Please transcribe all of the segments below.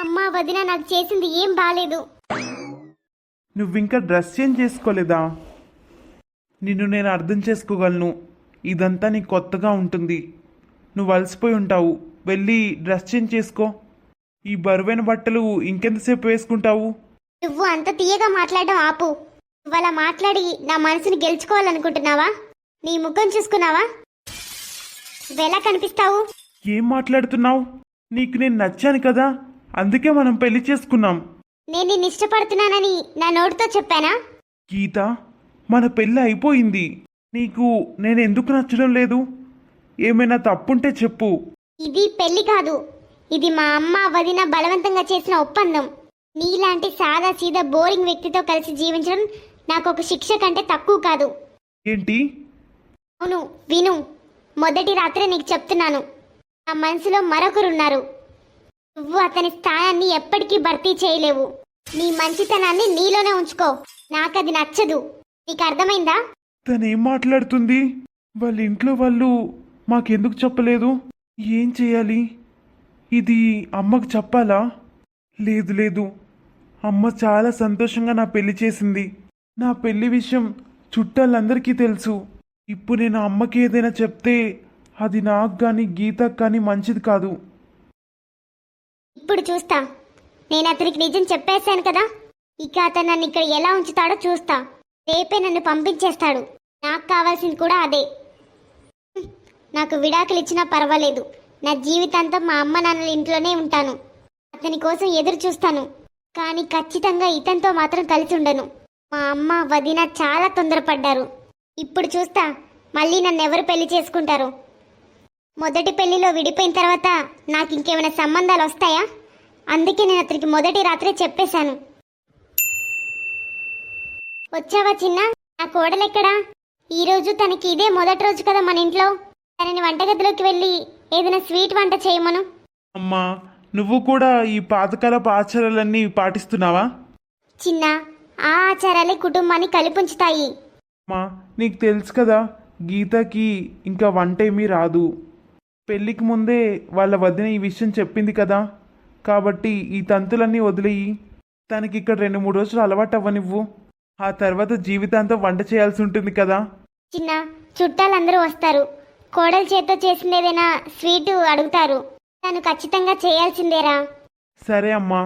అమ్మా వదిన నాకు చేసింది ఏం బాలేదు. నువ్వింకా డ్రెస్ చేంజ్ చేసుకోలేదా? నిన్ను నేను అర్థం చేసుకోగలను. ఇదంతా నీకు కొత్తగా ఉంటుంది. నువ్వు అలసిపోయి ఉంటావు. వెళ్ళి డ్రెస్ చేంజ్ చేసుకో. ఈ బరువైన బట్టలు ఇంకెంతసేపు వేసుకుంటావు? నువ్వు అంత తీయగా మాట్లాడడం ఆపు. ఇవాళ మాట్లాడి నా మనసుని గెలుచుకోవాలనుకుంటున్నావా? నీ ముఖం చూసుకున్నావా? నువ్వెలా కనిపిస్తావు? ఏం మాట్లాడుతున్నావు? నీకు నేను నచ్చాను కదా, అందుకే మనం పెళ్లి చేసుకున్నాం. నేను నిన్ను ఇష్టపడుతున్నానని నా నోటితో చెప్పానా? గీత, మన పెళ్ళి అయిపోయింది. నీకు నేను ఎందుకు నచ్చడం లేదు? ఏమైనా తప్పుంటే చెప్పు. ఇది పెళ్లి కాదు, ఇది మా అమ్మ వదిన బలవంతంగా చేసిన ఒప్పందం. నీలాంటి సాదా సీదా బోరింగ్ వ్యక్తితో కలిసి జీవించడం నాకు ఒక శిక్ష కంటే తక్కువ కాదు. ఏంటి? అవును, విను. మొదటి రాత్రే నీకు చెప్తున్నాను, నా మనసులో మరొకరున్నారు. నువ్వు అతని స్థానాన్ని ఎప్పటికీ భర్తీ చేయలేవు. నీ మంచితనాన్ని నీలోనే ఉంచుకో. నాకది నచ్చదు. నీకు అర్థమైందా? తనేం మాట్లాడుతుంది? వాళ్ళ ఇంట్లో వాళ్ళు మాకెందుకు చెప్పలేదు? ఏం చేయాలి? ఇది అమ్మకు చెప్పాలా? లేదు లేదు, అమ్మ చాలా సంతోషంగా నా పెళ్లి చేసింది. నా పెళ్లి విషయం చుట్టాలందరికీ తెలుసు. ఇప్పుడు నేను అమ్మకి ఏదైనా చెప్తే అది నాకు కానీ గీతకు కానీ మంచిది కాదు. ఇప్పుడు చూస్తా. నేను అతనికి నిజం చెప్పేశాను కదా, ఇక అతను నన్ను ఇక్కడ ఎలా ఉంచుతాడో చూస్తా. రేపే నన్ను పంపించేస్తాడు. నాకు కావాల్సింది కూడా అదే. నాకు విడాకులు ఇచ్చినా పర్వాలేదు. నా జీవితాంతం మా అమ్మ నాన్నల ఇంట్లోనే ఉంటాను. అతని కోసం ఎదురు చూస్తాను, కానీ ఖచ్చితంగా ఇతనితో మాత్రం కలిసి ఉండను. మా అమ్మ వదిన చాలా తొందరపడ్డారు. ఇప్పుడు చూస్తా మళ్ళీ నన్ను ఎవరు పెళ్లి చేసుకుంటారు. మొదటి పెళ్లిలో విడిపోయిన తర్వాత నాకు ఇంకేమైనా సంబంధాలు వస్తాయా? అందుకే నేను అతనికి మొదటి రాత్రే చెప్పేశాను. వచ్చావా చిన్న? నా కోడలెక్కడా? ఈరోజు తనకి ఇదే మొదటి రోజు కదా మన ఇంట్లో. తనని వంటగదిలోకి వెళ్ళి ఏదైనా స్వీట్ వంట చేయమను. అమ్మా, నువ్వు కూడా ఈ పాతకాలపు ఆచారాలన్నీ పాటిస్తున్నావా? చిన్న, ఆ ఆచారాలే కుటుంబాన్ని కలిపుంచుతాయి. అమ్మా, నీకు తెలుసు కదా, గీతకి ఇంకా వంటేమీ రాదు. పెళ్ళికి ముందే వాళ్ళ వదిన ఈ విషయం చెప్పింది కదా, కాబట్టి ఈ తంతులన్నీ వదిలేయి. తనకి ఇక్కడ 2-3 రోజులు అలవాటు అవ్వనివ్వు. ఆ తర్వాత జీవితాంతం వంట చేయాల్సి ఉంటుంది కదా. చిన్న, చుట్టాలందరూ వస్తారు. కోడలు చేత్తో చేసింది ఏదైనా స్వీటు అడుగుతారు. తను ఖచ్చితంగా చేయాల్సిందేరా. సరే అమ్మా,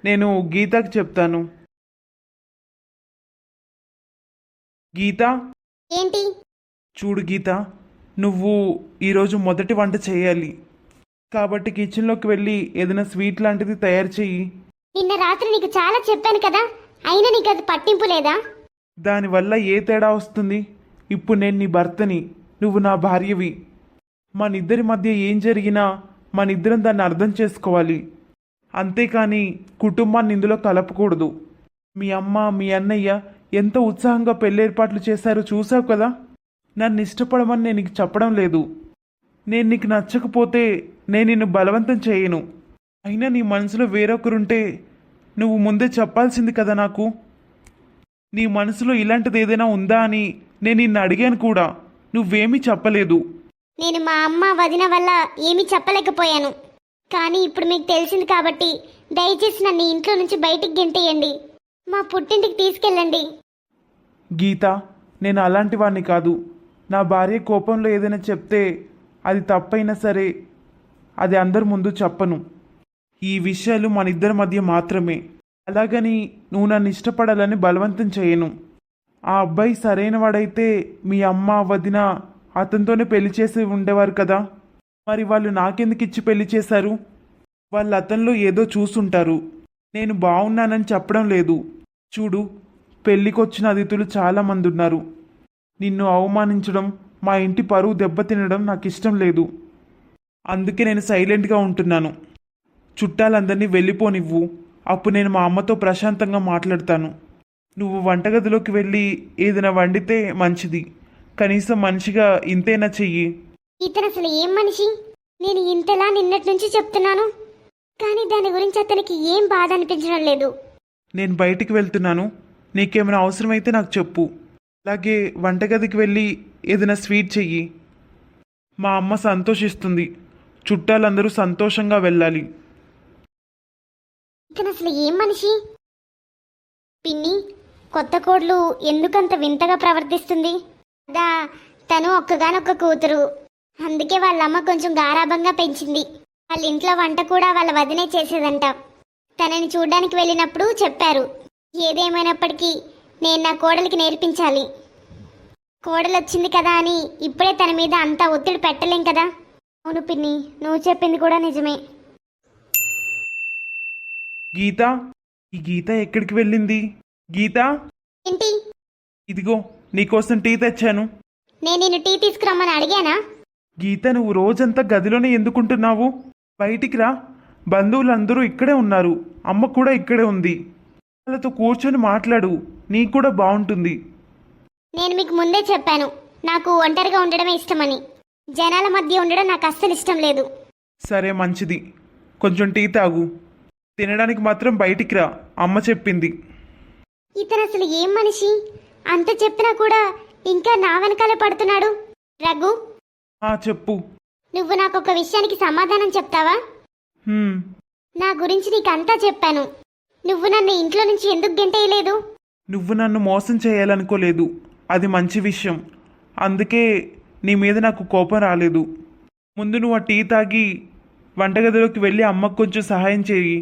నేను గీతకు చెప్తాను. గీత, ఏంటి? చూడు గీత, నువ్వు ఈరోజు మొదటి వంట చేయాలి. కాబట్టి కిచెన్లోకి వెళ్ళి ఏదైనా స్వీట్ లాంటిది తయారు చెయ్యి. నిన్న రాత్రి నీకు చాలా చెప్పాను కదా, అయినా నీకు అది పట్టింపు లేదా? దానివల్ల ఏ తేడా వస్తుంది? ఇప్పుడు నేను నీ భర్తని, నువ్వు నా భార్యవి. మనిద్దరి మధ్య ఏం జరిగినా మనిద్దరం దాన్ని అర్థం చేసుకోవాలి. అంతేకాని కుటుంబాన్ని ఇందులో కలపకూడదు. మీ అమ్మ మీ అన్నయ్య ఎంత ఉత్సాహంగా పెళ్ళేర్పాట్లు చేశారో చూసావు కదా. నన్ను ఇష్టపడమని నేను నీకు చెప్పడం లేదు. నేను నీకు నచ్చకపోతే నేను నిన్ను బలవంతం చేయను. అయినా నీ మనసులో వేరొకరుంటే నువ్వు ముందే చెప్పాల్సింది కదా నాకు. నీ మనసులో ఇలాంటిది ఏదైనా ఉందా అని నేను నిన్ను అడిగాను కూడా, నువ్వేమీ చెప్పలేదు. నేను మా అమ్మ వదిన వల్ల ఏమీ చెప్పలేకపోయాను. కానీ ఇప్పుడు మీకు తెలిసింది కాబట్టి దయచేసి నన్ను ఇంట్లో నుంచి బయటికి గెంటేయండి. మా పుట్టింటికి తీసుకెళ్ళండి. గీత, నేను అలాంటి వాడిని కాదు. నా భార్య కోపంలో ఏదైనా చెప్తే అది తప్పైనా సరే అది అందరి ముందు చెప్పను. ఈ విషయాలు మన ఇద్దరి మధ్య మాత్రమే. అలాగని నువ్వు నన్ను ఇష్టపడాలని బలవంతం చేయను. ఆ అబ్బాయి సరైన వాడైతే మీ అమ్మ వదిన అతనితోనే పెళ్లి చేసి ఉండేవారు కదా. మరి వాళ్ళు నాకెందుకు ఇచ్చి పెళ్లి చేశారు? వాళ్ళు అతనిలో ఏదో చూసుంటారు. నేను బాగున్నానని చెప్పడం లేదు. చూడు, పెళ్ళికొచ్చిన అతిథులు చాలామంది ఉన్నారు. నిన్ను అవమానించడం, మా ఇంటి పరువు దెబ్బతినడం నాకు ఇష్టం లేదు. అందుకే నేను సైలెంట్గా ఉంటున్నాను. చుట్టాలందరినీ వెళ్ళిపోనివ్వు. అప్పుడు నేను మా అమ్మతో ప్రశాంతంగా మాట్లాడతాను. నువ్వు వంటగదిలోకి వెళ్ళి ఏదైనా వండితే మంచిది. కనీసం మనిషిగా ఇంతైనా చెయ్యి. ఇతను అసలు ఏం మనిషి? నేను ఇంతలా నిన్నటి నుంచి చెప్తున్నాను, కానీ దాని గురించి అతనికి ఏం బాధ అనిపించడం లేదు. నేను బయటికి వెళ్తున్నాను. నీకేమైనా అవసరమైతే నాకు చెప్పు. అలాగే వంటగదికి వెళ్ళి ఏదైనా స్వీట్ చెయ్యి. మా అమ్మ సంతోషిస్తుంది. చుట్టాలందరూ సంతోషంగా వెళ్ళాలి. తను అసలు ఏం మనిషి? పిన్ని, కొత్త కోడలు ఎందుకంత వింతగా ప్రవర్తిస్తుంది? అదా, తను ఒక్కగానొక్క కూతురు, అందుకే వాళ్ళమ్మ కొంచెం గారాబంగా పెంచింది. వాళ్ళ ఇంట్లో వంట కూడా వాళ్ళ వదినే చేసేదంట. తనని చూడ్డానికి వెళ్ళినప్పుడు చెప్పారు. ఏదేమైనప్పటికీ నేను నా కోడలికి నేర్పించాలి. కోడలు వచ్చింది కదా అని ఇప్పుడే తన మీద అంత ఒత్తిడి పెట్టలేం కదా. అవును పిన్ని, నువ్వు చెప్పింది కూడా నిజమే. గీత, ఈ గీత ఎక్కడికి వెళ్ళింది? గీత, ఏంటి? ఇదిగో నీకోసం టీ తెచ్చాను. నేను నిన్ను టీ తీసుకురమ్మని అడిగానా? గీత, నువ్వు రోజంతా గదిలోనే ఎందుకుంటున్నావు? బయటికి రా. బంధువులందరూ ఇక్కడే ఉన్నారు, అమ్మ కూడా ఇక్కడే ఉంది. వాళ్ళతో కూర్చొని మాట్లాడు, నీకు కూడా బాగుంటుంది. నేను మీకు ముందే చెప్పాను, నాకు ఒంటరిగా ఉండడమే ఇష్టమని. జనాల మధ్య ఉండడం నాకు అస్సలు ఇష్టం లేదు. సరే మంచిది, కొంచెం టీ తాగు. తినడానికి మాత్రం బయటికి రా, అమ్మ చెప్పింది. ఇతను అసలు ఏం మనిషి? అంత చెప్పినా కూడా ఇంకా నా వెనకాల పడుతున్నాడు. రఘు, చెప్పు. నువ్వు నాకు ఒక విషయానికి సమాధానం చెప్తావా? నా గురించి నీకు అంతా చెప్పాను. నువ్వు నన్ను ఇంట్లో నుంచి ఎందుకు గెంటేయలేదు? నువ్వు నన్ను మోసం చేయాలనుకోలేదు, అది మంచి విషయం. అందుకే నీ మీద నాకు కోపం రాలేదు. ముందు నువ్వు ఆ టీ తాగి వంటగదిలోకి వెళ్ళి అమ్మకు కొంచెం సహాయం చేయి.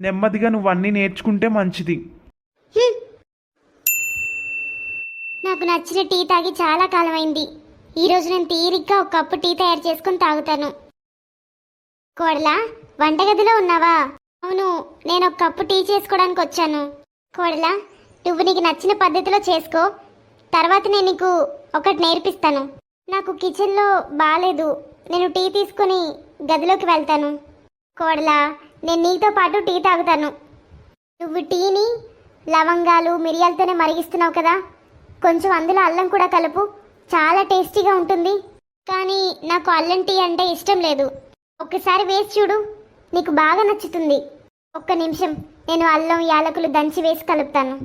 నెమ్మదిగా నువ్వు అన్నీ నేర్చుకుంటే మంచిది. నాకు నచ్చిన టీ తాగి చాలా కాలమైంది. ఈరోజు నేను తీరిగ్గా ఒక కప్పు టీ తయారు చేసుకుని తాగుతాను. కోడలా, వంటగదిలో ఉన్నావా? అవును, నేను ఒక కప్పు టీ చేసుకోవడానికి వచ్చాను. కోడలా, నువ్వు నీకు నచ్చిన పద్ధతిలో చేసుకో. తర్వాత నేను నీకు ఒకటి నేర్పిస్తాను. నాకు కిచెన్లో బాగాలేదు, నేను టీ తీసుకుని గదిలోకి వెళ్తాను. కోడలా, నేను నీతో పాటు టీ తాగుతాను. నువ్వు టీని లవంగాలు మిరియాలతోనే మరిగిస్తున్నావు కదా, కొంచెం అందులో అల్లం కూడా కలుపు, చాలా టేస్టీగా ఉంటుంది. కానీ నాకు అల్లం టీ అంటే ఇష్టం లేదు. ఒక్కసారి వేసి చూడు, నీకు బాగా నచ్చుతుంది. ఒక్క నిమిషం, నేను అల్లం యాలకులు దంచి వేసి కలుపుతాను.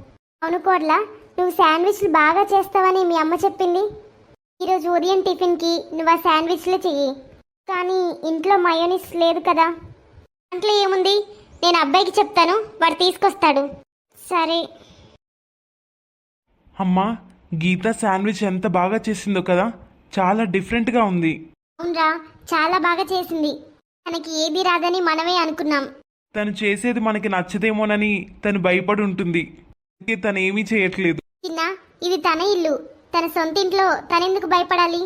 అవును కోడలా, నువ్వు శాండ్విచ్లు బాగా చేస్తావని మీ అమ్మ చెప్పింది. ఈరోజు ఉదయం టిఫిన్కి నువ్వు ఆ శాండ్విచ్లు చెయ్యి. కానీ ఇంట్లో మయోనీస్ లేదు కదా. దాంట్లో ఏముంది, నేను అబ్బాయికి చెప్తాను, వాడు తీసుకొస్తాడు. సరే. అమ్మా, గీత శాండ్విచ్ ఎంత బాగా చేసిందో కదా, చాలా డిఫరెంట్గా ఉంది. అవునరా, చాలా బాగా చేసింది. తనకి ఏది రాదని మనమే అనుకున్నాం. తను చేసేది మనకి నచ్చదేమోనని తను భయపడి ఉంటుంది. అందుకే తను ఏమీ చేయట్లేదు. చిన్న, ఇది తన ఇల్లు, తన సొంత ఇంట్లో తనెందుకు భయపడాలి?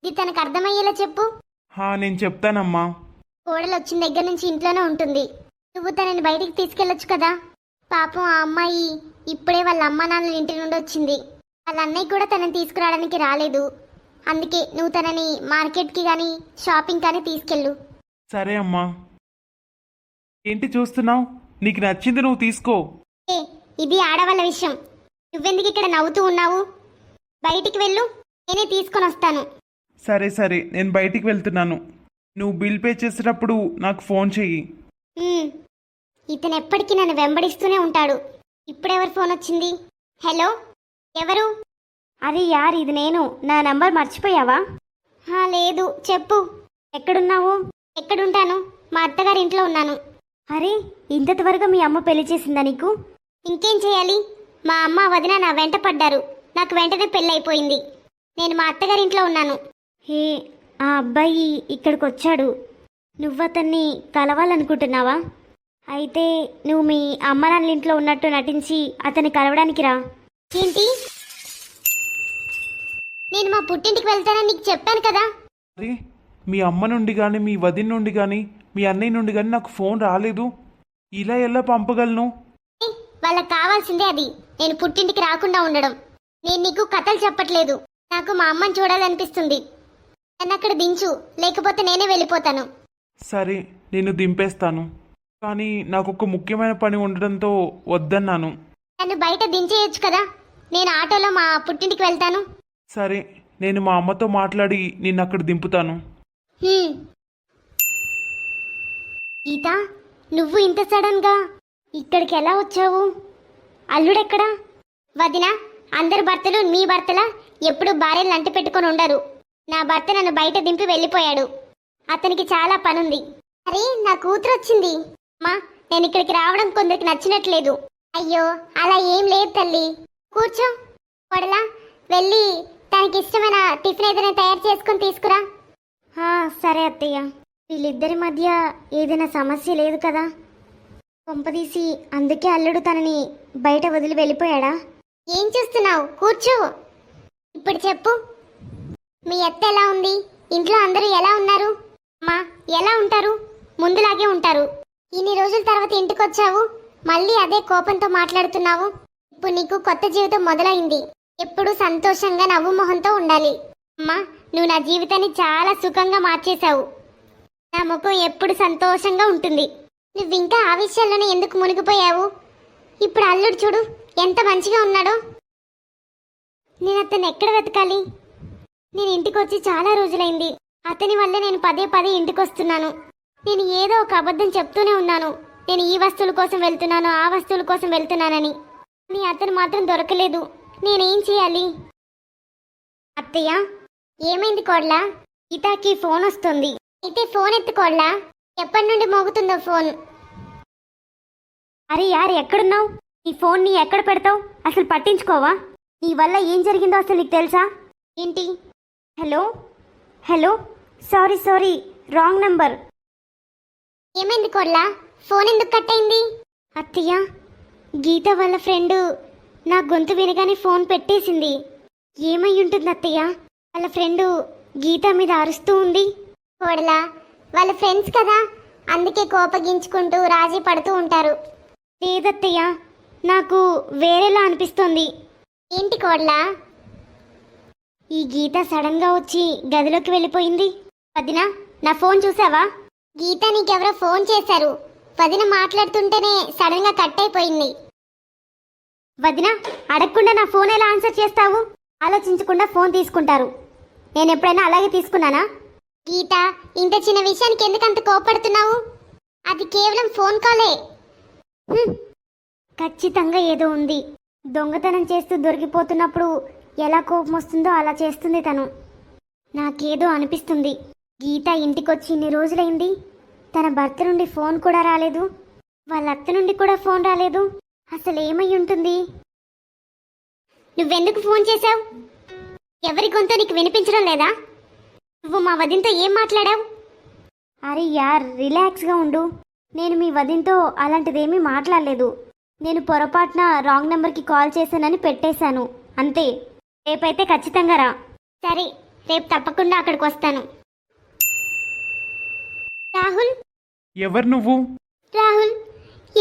ఇది తనకు అర్థమయ్యేలా చెప్పు. నేను చెప్తానమ్మా. కోడలు వచ్చిన దగ్గర నుంచి ఇంట్లోనే ఉంటుంది. నువ్వు తనని బయటికి తీసుకెళ్ళొచ్చు కదా. పాపం ఆ అమ్మాయి ఇప్పుడే వాళ్ళ అమ్మా నాన్నల ఇంటి నుండి వచ్చింది. వాళ్ళ అన్నయ్య కూడా తనని తీసుకురావడానికి రాలేదు. అందుకే నువ్వు తనని మార్కెట్కి కానీ షాపింగ్ కానీ తీసుకెళ్ళు. సరే అమ్మా. ఏంటి చూస్తున్నావు? నీకు నచ్చింది నువ్వు తీసుకో. ఇది ఆడవాళ్ళ విషయం, నువ్వెందుకు ఇక్కడ నవ్వుతూ ఉన్నావు? బయటికి వెళ్ళు, నేనే తీసుకొని వస్తాను. సరే సరే, నేను బయటికి వెళ్తున్నాను. నువ్వు బిల్ పే చేసేటప్పుడు నాకు ఫోన్ చెయ్యి. ఇతను ఎప్పటికీ నన్ను వెంబడిస్తూనే ఉంటాడు. ఇప్పుడెవరు ఫోన్ వచ్చింది? హలో, ఎవరు? అరే యార్, ఇది నేను. నా నంబర్ మర్చిపోయావా? లేదు, చెప్పు. ఎక్కడున్నావు? ఎక్కడుంటాను? మా అత్తగారి ఇంట్లో ఉన్నాను. అరే, ఇంత త్వరగా మీ అమ్మ పెళ్లి చేసిందా నీకు? ఇంకేం చేయాలి, మా అమ్మ వదిన నా వెంట పడ్డారు. నాకు వెంటనే పెళ్ళి అయిపోయింది. నేను మా అత్తగారి ఇంట్లో ఉన్నాను. హే, ఆ అబ్బాయి ఇక్కడికి వచ్చాడు. నువ్వు అతన్ని కలవాలనుకుంటున్నావా? అయితే నువ్వు మీ అమ్మ నాన్నల ఇంట్లో ఉన్నట్టు నటించి అతన్ని కలవడానికి రా. ఏంటి? నేను మా పుట్టింటికి వెళ్తానని నీకు చెప్పాను కదా. అరే, మీ అమ్మ నుండి కానీ మీ వదిన నుండి కానీ మీ అన్నయ్య నుండి కానీ నాకు ఫోన్ రాలేదు. ఇలా ఎలా పంపగలను? వాళ్ళకి కావాల్సిందే అది, నేను పుట్టింటికి రాకుండా ఉండడం. నేను నీకు కథలు చెప్పట్లేదు, నాకు మా అమ్మని చూడాలనిపిస్తుంది. నన్ను అక్కడ దించు, లేకపోతే నేనే వెళ్ళిపోతాను. సరే, నేను దింపేస్తాను. కానీ నాకు ఒక ముఖ్యమైన పని ఉండడంతో వద్దన్నాను. నన్ను బయట దించేయచ్చు కదా, నేను ఆటోలో మా పుట్టింటికి వెళ్తాను. సరే, నేను మా అమ్మతో మాట్లాడి నిన్ను అక్కడ దింపుతాను. గీత, నువ్వు ఇంత సడన్గా ఇక్కడికి ఎలా వచ్చావు? అల్లుడెక్కడా? వదిన, అందరి భర్తలు మీ భర్తలా ఎప్పుడు భార్యలు అంటి పెట్టుకొని ఉండరు. నా భర్త నన్ను బయట దింపి వెళ్ళిపోయాడు. అతనికి చాలా పనుంది. అరే, నా కూతురు వచ్చింది. మా నేను ఇక్కడికి రావడం కొందరికి నచ్చినట్లేదు. అయ్యో అలా ఏం లేదు తల్లి, కూర్చో. కొడలా వెళ్ళి తనకి ఇష్టమైన టిఫిన్ ఏదైనా తయారు చేసుకొని తీసుకురా. సరే అత్తయ్య. వీళ్ళిద్దరి మధ్య ఏదైనా సమస్య లేదు కదా? కొంపదీసి అందుకే అల్లుడు తనని బయట వదిలి వెళ్ళిపోయాడా? ఏం చూస్తున్నావు, కూర్చో. ఇప్పుడు చెప్పు, మీ అత్త ఎలా ఉంది? ఇంట్లో అందరూ ఎలా ఉన్నారు? అమ్మా ఎలా ఉంటారు? ముందులాగే ఉంటారు. ఇన్ని రోజుల తర్వాత ఇంటికి వచ్చావు, మళ్ళీ అదే కోపంతో మాట్లాడుతున్నావు. ఇప్పుడు నీకు కొత్త జీవితం మొదలైంది. ఎప్పుడు సంతోషంగా నవ్వు మొహంతో ఉండాలి. అమ్మా నువ్వు నా జీవితాన్ని చాలా సుఖంగా మార్చేశావు. నా ముఖం ఎప్పుడు సంతోషంగా ఉంటుంది. నువ్వు ఇంకా ఆ విషయాల్లోనే ఎందుకు మునిగిపోయావు? ఇప్పుడు అల్లుడు చూడు ఎంత మంచిగా ఉన్నాడో. నేను అతన్ని ఎక్కడ వెతకాలి? నేను ఇంటికి వచ్చి చాలా రోజులైంది. అతని వల్ల నేను పదే పదే ఇంటికి వస్తున్నాను. నేను ఏదో ఒక అబద్ధం చెప్తూనే ఉన్నాను. నేను ఈ వస్తువుల కోసం వెళ్తున్నాను, ఆ వస్తువుల కోసం వెళ్తున్నానని. కానీ అతను మాత్రం దొరకలేదు. నేనేం చేయాలి? అత్తయ్య ఏమైంది కోడ్లా? గీతాకి ఫోన్ వస్తుంది. అయితే ఫోన్ ఎత్తుకోడ్లా. ఎప్పటి నుండి మోగుతుందో ఫోన్? అరే యార్ ఎక్కడున్నావు? నీ ఫోన్ నీ ఎక్కడ పెడతావు? అసలు పట్టించుకోవా? నీ వల్ల ఏం జరిగిందో అసలు నీకు తెలుసా? ఏంటి? Hello hello, sorry wrong number. ఏమైంది కోడ్లా? ఫోన్ ఎందుకు కట్ అయింది? అత్తయ్య గీత వాళ్ళ ఫ్రెండ్ నా గొంతు వినగానే ఫోన్ పెట్టేసింది. ఏమై ఉంటుంది అత్తయ్య? వాళ్ళ ఫ్రెండ్ గీత మీద అరుస్తూ ఉంది. కోడలా వాళ్ళ ఫ్రెండ్స్ కదా, అందుకే కోపగించుకుంటూ రాజీ పడుతూ ఉంటారు. లేదత్తయ్య నాకు వేరేలా అనిపిస్తోంది. ఏంటి కోడలా? ఈ గీత సడన్ గా వచ్చి గదిలోకి వెళ్ళిపోయింది. వదినా నా ఫోన్ చూసావా? గీత నీకెవరో ఫోన్ చేశారు. వదిన మాట్లాడుతుంటేనే సడన్ గా కట్ అయిపోయింది. వదినా అడగకుండా నా ఫోన్ ఎలా ఆన్సర్ చేస్తావు? ఆలోచించకుండా ఫోన్ తీసుకుంటారు. నేను ఎప్పుడైనా అలాగే తీసుకున్నానా? గీత ఇంత చిన్న విషయానికి ఎందుకంత కోపడుతున్నావు? అది కేవలం ఫోన్ కాలే. ఖచ్చితంగా ఏదో ఉంది. దొంగతనం చేస్తూ దొరికిపోతున్నప్పుడు ఎలా కోపం వస్తుందో అలా చేస్తుంది తను. నాకేదో అనిపిస్తుంది. గీత ఇంటికొచ్చి ఇన్ని రోజులైంది, తన భర్త నుండి ఫోన్ కూడా రాలేదు, వాళ్ళ అత్త నుండి కూడా ఫోన్ రాలేదు. అసలు ఏమై ఉంటుంది? నువ్వెందుకు ఫోన్ చేశావు? ఎవరి గొంతు నీకు వినిపించడం లేదా? నువ్వు మా వదినతో ఏం మాట్లాడావు? అరే యార్ రిలాక్స్గా ఉండు. నేను మీ వదినతో అలాంటిదేమీ మాట్లాడలేదు. నేను పొరపాటున రాంగ్ నెంబర్కి కాల్ చేశానని పెట్టేశాను అంతే. రేపైతే ఖచ్చితంగా రా. సరే రేపు తప్పకుండా అక్కడికి వస్తాను. రాహుల్. ఎవరు నువ్వు? రాహుల్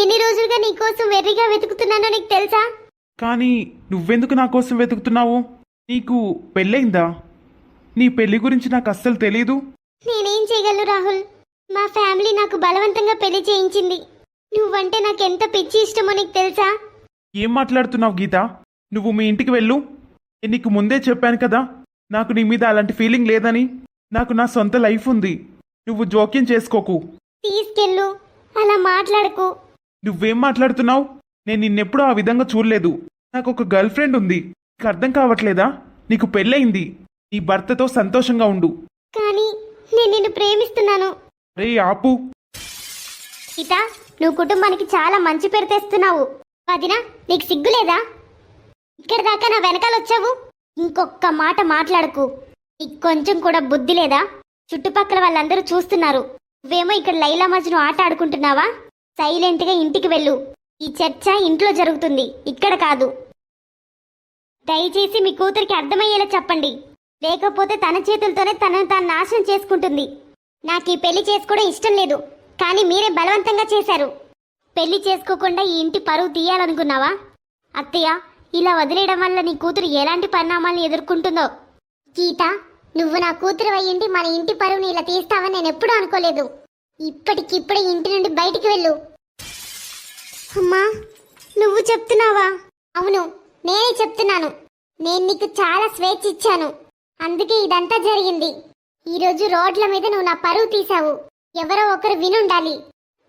ఎన్ని రోజులుగా నీకోసం వెర్రిగా వెతుకుతున్నానో నీకు తెలుసా? కానీ నువ్వెందుకు నా కోసం వెతుకుతున్నావు? నీకు పెళ్ళయిందా? నీ పెళ్లి గురించి నాకు అస్సలు తెలీదు. నేనేం చేయగలను రాహుల్? మా ఫ్యామిలీ నాకు బలవంతంగా పెళ్లి చేయించింది. నువ్వంటే నాకెంత పిచ్చి ఇష్టమో నీకు తెలుసా? ఏం మాట్లాడుతున్నావు గీత? నువ్వు మీ ఇంటికి వెళ్ళు. నేను నీకు ముందే చెప్పాను కదా నాకు నీ మీద అలాంటి ఫీలింగ్ లేదని. నాకు నా సొంత లైఫ్ ఉంది. నువ్వు జోక్యం చేసుకోకు. తీసుకెళ్ళు, అలా మాట్లాడకు. నువ్వేం మాట్లాడుతున్నావు? నేను నిన్నెప్పుడూ ఆ విధంగా చూడలేదు. నాకు ఒక గర్ల్ ఫ్రెండ్ ఉంది. నీకు అర్థం కావట్లేదా? నీకు పెళ్ళయింది. నీ భర్తతో సంతోషంగా ఉండు. కానీ నేను నిన్ను ప్రేమిస్తున్నాను. రే ఆపు. గీత నువ్వు కుటుంబానికి చాలా మంచి పేరు తెస్తున్నావు. వదినా నీకు సిగ్గులేదా? ఇక్కడ దాకా నా వెనకాల వచ్చావు. ఇంకొక్క మాట మాట్లాడకు. నీకు కొంచెం కూడా బుద్ధి లేదా? చుట్టుపక్కల వాళ్ళందరూ చూస్తున్నారు. నువ్వేమో ఇక్కడ లైలా మజ్ను ఆట ఆడుకుంటున్నావా? సైలెంట్గా ఇంటికి వెళ్ళు. ఈ చర్చ ఇంట్లో జరుగుతుంది, ఇక్కడ కాదు. దయచేసి మీ కూతురికి అర్థమయ్యేలా చెప్పండి. లేకపోతే తన చేతులతోనే తనను తాను నాశనం చేసుకుంటుంది. నాకు ఈ పెళ్లి చేసుకోవడం ఇష్టం లేదు, కానీ మీరే బలవంతంగా చేశారు. పెళ్లి చేసుకోకుండా ఈ ఇంటి పరువు తీయాలనుకున్నావా? అత్తయ్య ఇలా వదిలేయడం వల్ల నీ కూతురు ఎలాంటి పరిణామాలను ఎదుర్కొంటుందో. గీత నువ్వు నా కూతురు అయ్యిండి మన ఇంటి పరువుని ఇలా తీస్తావని నేను ఎప్పుడూ అనుకోలేదు. ఇప్పటికిప్పుడే ఇంటి నుండి బయటికి వెళ్ళు. అమ్మా నువ్వు చెప్తున్నావా? అవును నేనే చెప్తున్నాను. నేను నీకు చాలా స్వేచ్ఛ ఇచ్చాను, అందుకే ఇదంతా జరిగింది. ఈరోజు రోడ్ల మీద నువ్వు నా పరువు తీశావు. ఎవరో ఒకరు వినుండాలి.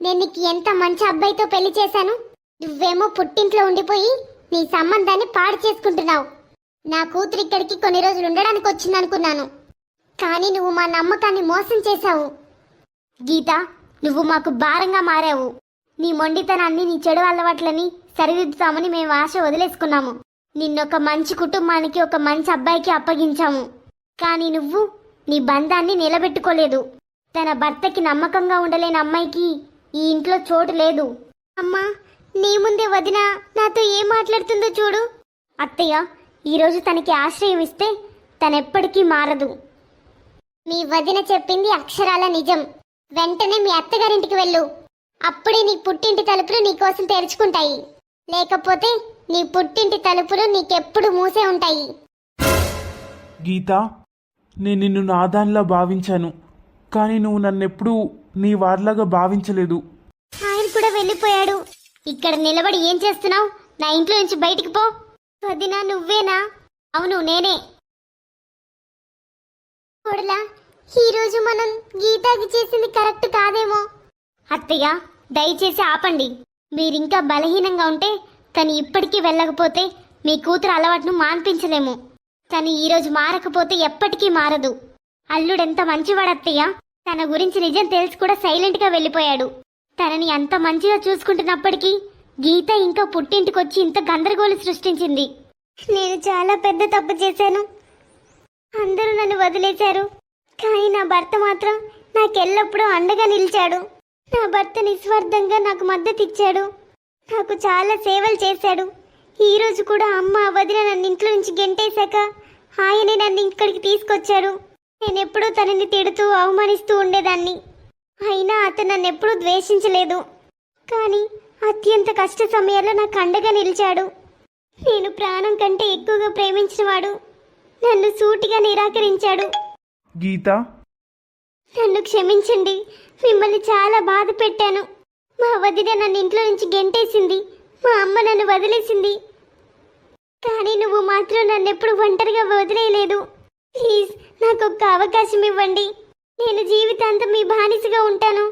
నేను నీకు ఎంత మంచి అబ్బాయితో పెళ్లి చేశాను. నువ్వేమో పుట్టింట్లో ఉండిపోయి నీ సంబంధాన్ని పాడు చేసుకుంటున్నావు. నా కూతురు ఇక్కడికి కొన్ని రోజులు ఉండడానికి వచ్చిందనుకున్నాను, కానీ నువ్వు మా నమ్మకాన్ని మోసం చేశావు. గీత నువ్వు మాకు భారంగా మారావు. నీ మొండితనాన్ని నీ చెడు అలవాట్లని సరిదిద్దుతామని మేము ఆశ వదిలేసుకున్నాము. నిన్నొక మంచి కుటుంబానికి ఒక మంచి అబ్బాయికి అప్పగించాము. కానీ నువ్వు నీ బంధాన్ని నిలబెట్టుకోలేదు. తన భర్తకి నమ్మకంగా ఉండలేని అమ్మాయికి ఈ ఇంట్లో చోటు లేదు. అమ్మా, నీ ముందే వదిన నాతో ఏం మాట్లాడుతుందో చూడు. అత్తయ్య, ఈరోజు తనకి ఆశ్రయం ఇస్తే తనెప్పటికీ మారదు. మీ వదిన చెప్పింది అక్షరాల నిజం. వెంటనే మీ అత్తగారింటికి వెళ్ళు. అప్పుడే నీ పుట్టింటి తలుపులు నీకోసం తెరుచుకుంటాయి. లేకపోతే నీ పుట్టింటి తలుపులు నీకెప్పుడు మూసే ఉంటాయి. గీత, నేను నిన్ను నాదానిలా భావించాను, కానీ నువ్వు నన్నెప్పుడూ నీ వారిలాగా భావించలేదు. ఆయన కూడా వెళ్ళిపోయాడు. ఇక్కడ నిలబడి ఏం చేస్తున్నావు? నా ఇంట్లో నుంచి బయటికి పో. వదినా, నువ్వేనా? అవును, నేనే. కోడలా, ఈరోజు మనం గీతాకి చేసింది కరెక్ట్ కాదేమో. అత్తయ్య, దయచేసి ఆపండి. మీరింకా బలహీనంగా ఉంటే తను ఇప్పటికీ వెళ్ళకపోతే మీ కూతురు అలవాటును మాన్పించలేము. తను ఈరోజు మారకపోతే ఎప్పటికీ మారదు. అల్లుడెంత మంచివాడు అత్తయ్య. తన గురించి నిజం తెలిసి కూడా సైలెంట్గా వెళ్ళిపోయాడు. తనని అంత మంచిగా చూసుకుంటున్నప్పటికీ గీత ఇంకా పుట్టింటికొచ్చి ఇంత గందరగోళం సృష్టించింది. నేను చాలా పెద్ద తప్పు చేశాను. అందరూ నన్ను వదిలేశారు, కానీ నా భర్త మాత్రం నాకెల్లప్పుడూ అండగా నిలిచాడు. నా భర్త నిస్వార్థంగా నాకు మద్దతు ఇచ్చాడు. నాకు చాలా సేవలు చేశాడు. ఈరోజు కూడా అమ్మ వదిన నన్ను ఇంట్లో నుంచి గెంటేశాక ఆయనే నన్ను ఇక్కడికి తీసుకొచ్చాడు. నేనెప్పుడూ తనని తిడుతూ అవమానిస్తూ ఉండేదాన్ని. అయినా అతను నన్ను ఎప్పుడూ ద్వేషించలేదు. కానీ అత్యంత కష్ట సమయాల్లో నాకు అండగా నిలిచాడు. నేను ప్రాణం కంటే ఎక్కువగా ప్రేమించినవాడు నన్ను సూటిగా నిరాకరించాడు. గీత, నన్ను క్షమించండి. మిమ్మల్ని చాలా బాధ పెట్టాను. మా వదిన నన్ను ఇంట్లో నుంచి గెంటేసింది. మా అమ్మ నన్ను వదిలేసింది. కానీ నువ్వు మాత్రం నన్ను ఎప్పుడు ఒంటరిగా వదిలేయలేదు. ప్లీజ్, నాకు ఒక్క అవకాశం ఇవ్వండి. నేను జీవితాంతం మీ బానిసగా ఉంటాను.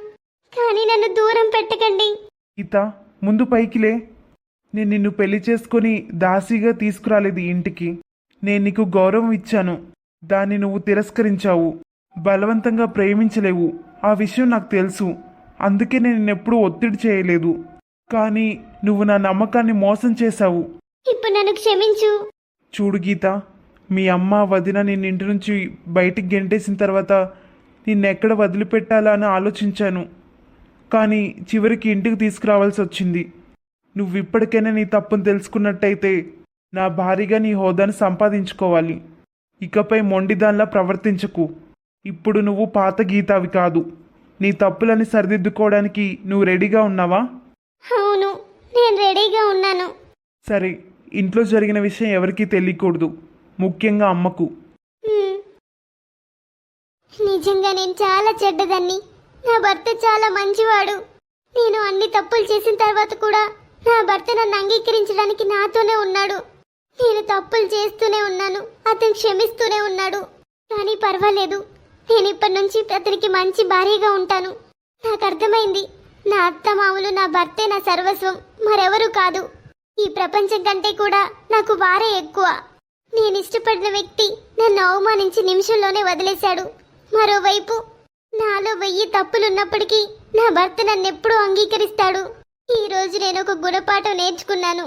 కానీ నన్ను దూరం పెట్టకండి. గీత, ముందు పైకిలే. నేను నిన్ను పెళ్లి చేసుకొని దాసీగా తీసుకురాలేదు ఈ ఇంటికి. నేను నీకు గౌరవం ఇచ్చాను, దాన్ని నువ్వు తిరస్కరించావు. బలవంతంగా ప్రేమించలేవు, ఆ విషయం నాకు తెలుసు. అందుకే నేను నిన్నెప్పుడూ ఒత్తిడి చేయలేదు. కానీ నువ్వు నా నమ్మకాన్ని మోసం చేశావు. ఇప్పుడు నన్ను క్షమించు. చూడు గీత, మీ అమ్మ వదిన నిన్ను ఇంటి నుంచి బయటికి గెంటేసిన తర్వాత నిన్నెక్కడ వదిలిపెట్టాలా అని ఆలోచించాను. కానీ చివరికి ఇంటికి తీసుకురావాల్సి వచ్చింది. నువ్వు ఇప్పటికైనా నీ తప్పును తెలుసుకున్నట్టయితే నా భారీగా నీ హోదాను సంపాదించుకోవాలి. ఇకపై మొండిదానిలా ప్రవర్తించకు. ఇప్పుడు నువ్వు పాత గీతావి కాదు. నీ తప్పులని సరిదిద్దుకోవడానికి నువ్వు రెడీగా ఉన్నావా? అవును, నేను రెడీగా ఉన్నాను. సరే, ఇంట్లో జరిగిన విషయం ఎవరికీ తెలియకూడదు, ముఖ్యంగా అమ్మకు. నిజంగా నేను చాలా చెడ్డదాన్ని. నా భర్త చాలా మంచివాడు. నేను అన్ని తప్పులు చేసిన తర్వాత కూడా నా భర్త నన్ను అంగీకరించడానికి నాతోనే ఉన్నాడు. నేను తప్పులు చేస్తూనే ఉన్నాను, అతను క్షమిస్తూనే ఉన్నాడు. కానీ పర్వాలేదు, నేను ఇప్పటి నుంచి అతనికి మంచి భార్యగా ఉంటాను. నాకు అర్థమైంది, నా అత్త మామూలు నా భర్తే నా సర్వస్వం, మరెవరూ కాదు. ఈ ప్రపంచం కంటే కూడా నాకు వారే ఎక్కువ. నేను ఇష్టపడిన వ్యక్తి నన్ను అవమానించి నిమిషంలోనే వదిలేశాడు. మరోవైపు నాలో 1000 తప్పులున్నప్పటికీ నా భర్త నన్నెప్పుడూ అంగీకరిస్తాడు. ఈ రోజు నేను ఒక గుణపాఠం నేర్చుకున్నాను.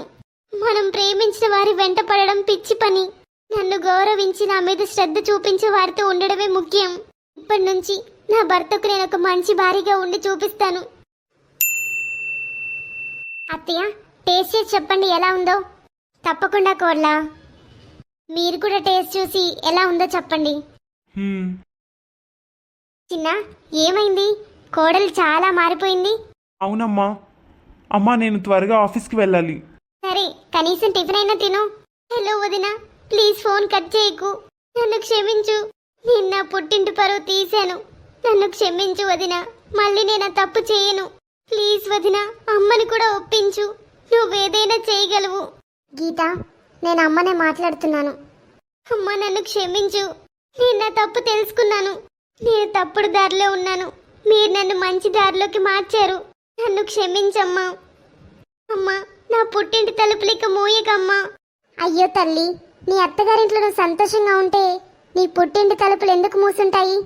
మనం ప్రేమించిన వారి వెంట పడడం పిచ్చి పని. నన్ను గౌరవించి నా మీద శ్రద్ధ చూపించే వారితో ఉండడమే ముఖ్యం. ఇప్పటి నుంచి నా భర్తకు నేను ఒక మంచి భార్యగా ఉండి చూపిస్తాను. అత్తయ్య, టేస్ట్ చేసి చెప్పండి ఎలా ఉందో. తప్పకుండా కోడలా, మీరు కూడా టేస్ట్ చూసి ఎలా ఉందో చెప్పండి. చిన్న, ఏమైంది? కోడలు చాలా మారిపోయింది. అవునమ్మా. అమ్మా, నేను త్వరగా ఆఫీస్కి వెళ్ళాలి. సరే, కనీసం టిఫిన్ అయినా తిను. హలో వదిన, ప్లీజ్ ఫోన్ కట్ చేయకు. నన్ను క్షమించు. నేను నా పుట్టింటి పరువు తీశాను. నన్ను క్షమించు వదిన. మళ్ళీ నేను ఆ తప్పు చేయను. ప్లీజ్ వదిన, అమ్మని కూడా ఒప్పించు. నువ్వేదైనా చేయగలవు. గీత, నేను అమ్మనే మాట్లాడుతున్నాను. అమ్మ, నన్ను క్షమించు. నేను నా తప్పు తెలుసుకున్నాను. నేను తప్పుడు దారిలో ఉన్నాను. మీరు నన్ను మంచి దారిలోకి మార్చారు. నన్ను క్షమించమ్మా. అమ్మా, నా పుట్టింటి తలుపులిక మూయకమ్మా. అయ్యో తల్లి, నీ అత్తగారింట్లో నువ్వు సంతోషంగా ఉంటే నీ పుట్టింటి తలుపులు ఎందుకు మూసుంటాయి?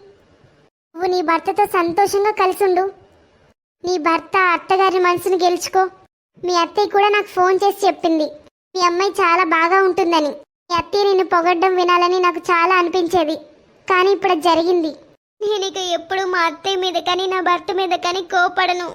నువ్వు నీ భర్తతో సంతోషంగా కలిసుండు. నీ భర్త అత్తగారి మనసును గెలుచుకో. మీ అత్తయ్య కూడా నాకు ఫోన్ చేసి చెప్పింది మీ అమ్మాయి చాలా బాగా ఉంటుందని. మీ అత్తయ్య నిన్ను పొగడ్డం వినాలని నాకు చాలా అనిపించేది, కానీ ఇప్పుడు అది జరిగింది. నేను ఇక ఎప్పుడు మా అత్తయ్య మీద కానీ నా భర్త మీద కానీ కోపడను.